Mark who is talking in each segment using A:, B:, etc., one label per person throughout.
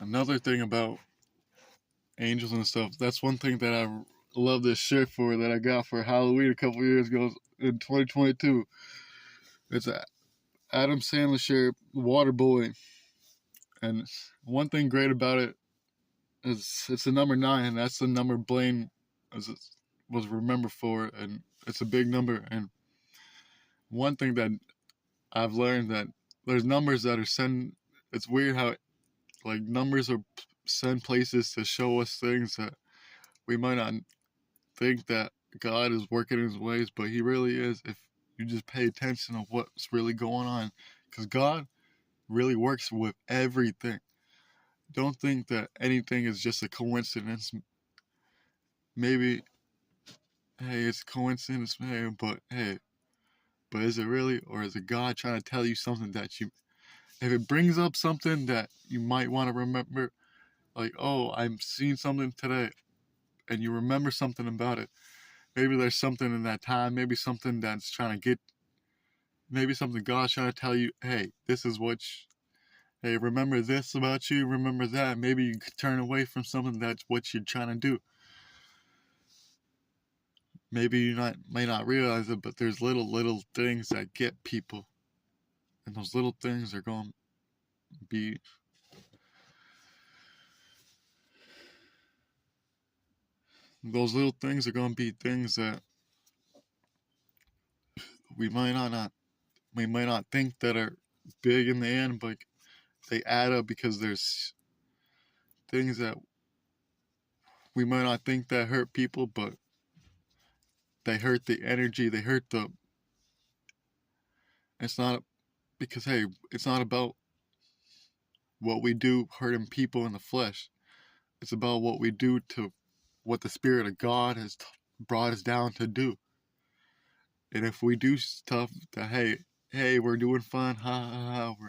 A: Another thing about angels and stuff, that's one thing that I love this shirt for that I got for Halloween a couple years ago in 2022. It's a Adam Sandler shirt, Water Boy. And one thing great about it is it's the number 9, and that's the number Blaine was remembered for, and it's a big number. And one thing that I've learned that there's numbers that are sent. It's weird how like numbers are sent places to show us things that we might not think that God is working in His ways, but He really is if you just pay attention to what's really going on, because God really works with everything. Don't think that anything is just a coincidence. Maybe, hey, it's a coincidence, hey, but is it really, or is it God trying to tell you something that you, if it brings up something that you might want to remember, like, oh, I'm seeing something today, and you remember something about it. Maybe there's something in that time, maybe something that's trying to get, maybe something God's trying to tell you, hey, this is hey, remember this about you, remember that. Maybe you could turn away from something that's what you're trying to do. Maybe may not realize it, but there's little things that get people, and those little things are going to be those little things are going to be things that we might not think that are big in the end, but they add up because there's things that we might not think that hurt people, but they hurt the energy, they hurt the, it's not, because hey, it's not about what we do hurting people in the flesh. It's about what we do to what the Spirit of God has brought us down to do. And if we do stuff that, hey, we're doing fun, ha ha ha,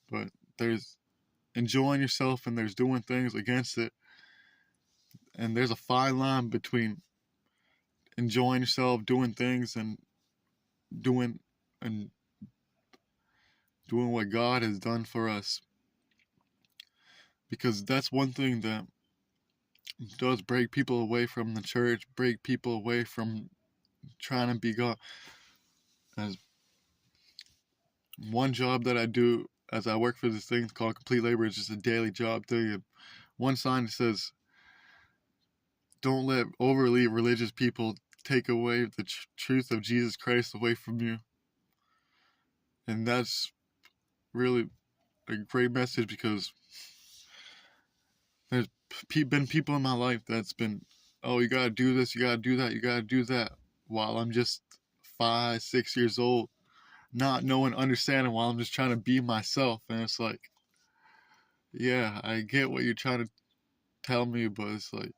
A: but there's enjoying yourself and there's doing things against it. And there's a fine line between enjoying yourself, doing things, and doing and doing what God has done for us. Because that's one thing that does break people away from the church, break people away from trying to be God. As one job that I do as I work for this thing called Complete Labor, it's just a daily job thing. And one sign says, "Don't let overly religious people take away the truth of Jesus Christ away from you." And that's really a great message, because there's been people in my life that's been, oh, you gotta do this, you gotta do that, you gotta do that, while I'm just 5, 6 years old, not knowing, understanding, while I'm just trying to be myself. And it's like, yeah, I get what you're trying to tell me, but it's like,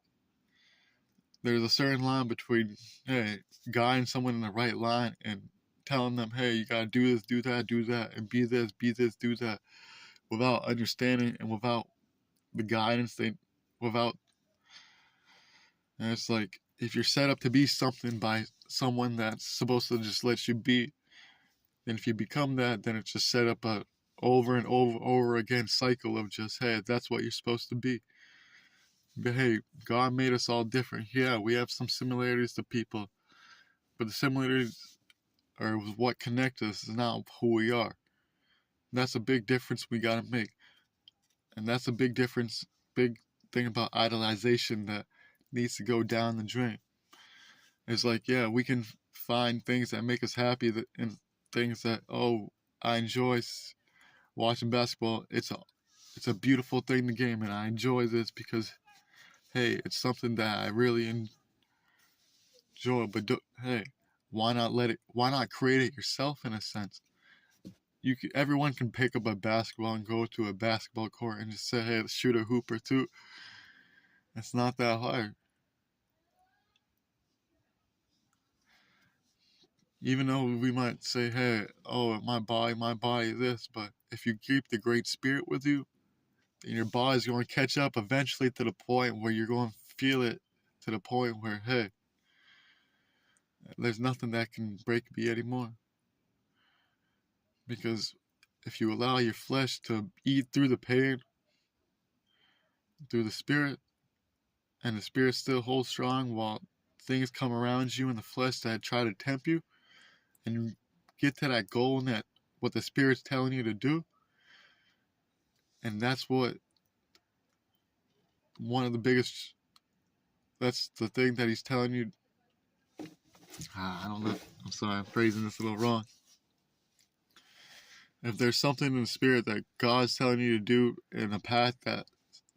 A: there's a certain line between, hey, guiding someone in the right line and telling them, hey, you gotta do this, do that, and be this, do that, without understanding and without the guidance without. And it's like, if you're set up to be something by someone that's supposed to just let you be, then if you become that, then it's just set up a over and over again cycle of just, hey, that's what you're supposed to be. But hey, God made us all different. Yeah, we have some similarities to people, but the similarities are what connect us, is not who we are. And that's a big difference we gotta make. And that's a big difference, big thing about idolization that needs to go down the drain. It's like, yeah, we can find things that make us happy, and things that, oh, I enjoy watching basketball. It's a beautiful thing to game, and I enjoy this because, hey, it's something that I really enjoy. But hey, why not why not create it yourself in a sense? Everyone can pick up a basketball and go to a basketball court and just say, hey, let's shoot a hoop or two. It's not that hard. Even though we might say, hey, oh, my body, this, but if you keep the Great Spirit with you, then your body's going to catch up eventually to the point where you're going to feel it, to the point where, hey, there's nothing that can break me anymore. Because if you allow your flesh to eat through the pain, through the Spirit, and the Spirit still holds strong while things come around you in the flesh that try to tempt you, and you get to that goal and that what the Spirit's telling you to do. And that's what one of the biggest, that's the thing that he's telling you. I don't know. I'm sorry, I'm phrasing this a little wrong. If there's something in the Spirit that God's telling you to do in a path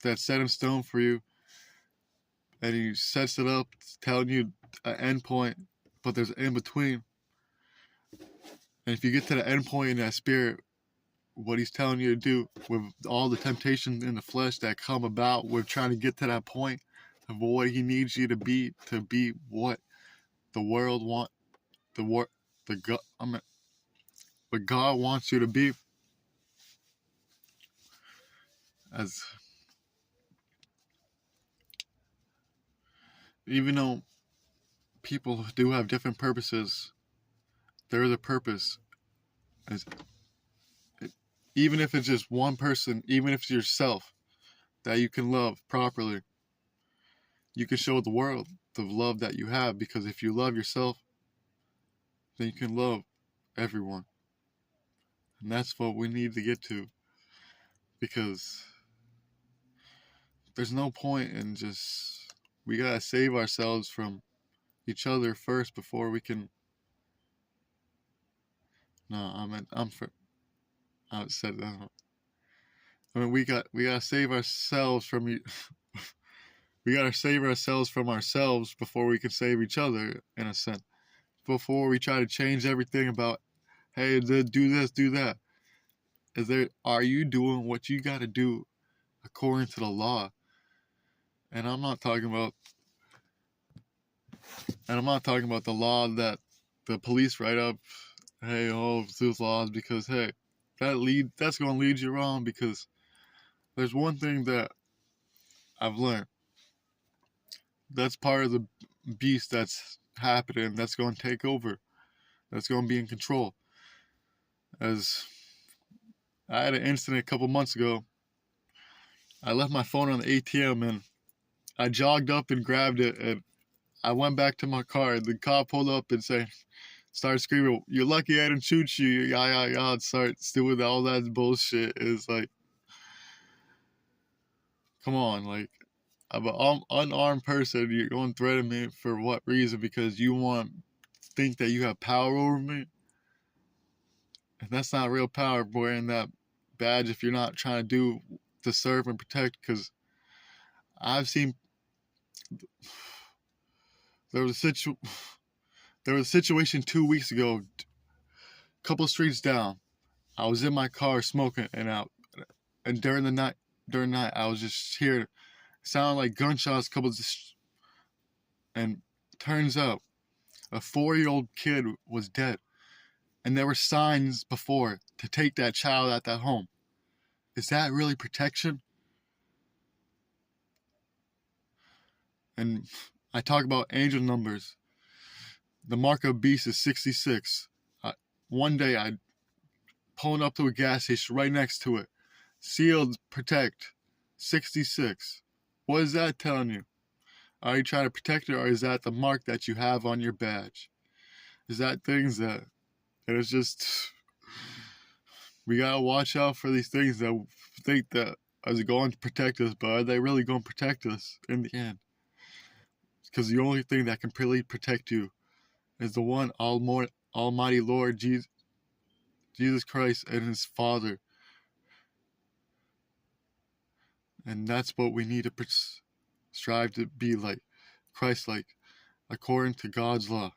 A: that's set in stone for you, and he sets it up, telling you an end point, but there's an in between. And if you get to the end point in that Spirit, what he's telling you to do with all the temptations in the flesh that come about with trying to get to that point of what he needs you to be what the world want, what God wants you to be. As even though people do have different purposes, there is a purpose. As even if it's just one person, even if it's yourself, that you can love properly, you can show the world the love that you have, because if you love yourself, then you can love everyone. And that's what we need to get to, because there's no point in just, we gotta save ourselves from each other first before we can. No, I said that. I mean, we gotta save ourselves from we gotta save ourselves from ourselves before we can save each other, in a sense. Before we try to change everything about, hey, do this, do that. Are you doing what you gotta do according to the law? And I'm not talking about the law that the police write up, hey, those laws, because hey, that's gonna lead you wrong, because there's one thing that I've learned. That's part of the beast that's happening, that's going to take over, that's going to be in control. As I had an incident a couple months ago, I left my phone on the ATM, and I jogged up and grabbed it, and I went back to my car. The cop pulled up and started screaming, "You're lucky I didn't shoot you," yeah, and start doing all that bullshit. It's like, come on, like, I'm an unarmed person, you're going to threaten me for what reason? Because you want to think that you have power over me? And that's not real power, wearing that badge, if you're not trying to do to serve and protect. Because I've seen, there was a situation 2 weeks ago, a couple streets down. I was in my car smoking, and during the night I was just hearing it sound like gunshots, and turns out a 4-year-old kid was dead, and there were signs before to take that child at that home. Is that really protection? And I talk about angel numbers. The mark of the beast is 66. One day I pulling up to a gas station right next to it. Sealed, protect, 66. What is that telling you? Are you trying to protect it, or is that the mark that you have on your badge? Is that things that, and it's just, we gotta watch out for these things that think that are going to protect us, but are they really going to protect us in the end? Because the only thing that can really protect you is the one Almighty Lord Jesus Christ and His Father. And that's what we need to strive to be like, Christ-like, according to God's law.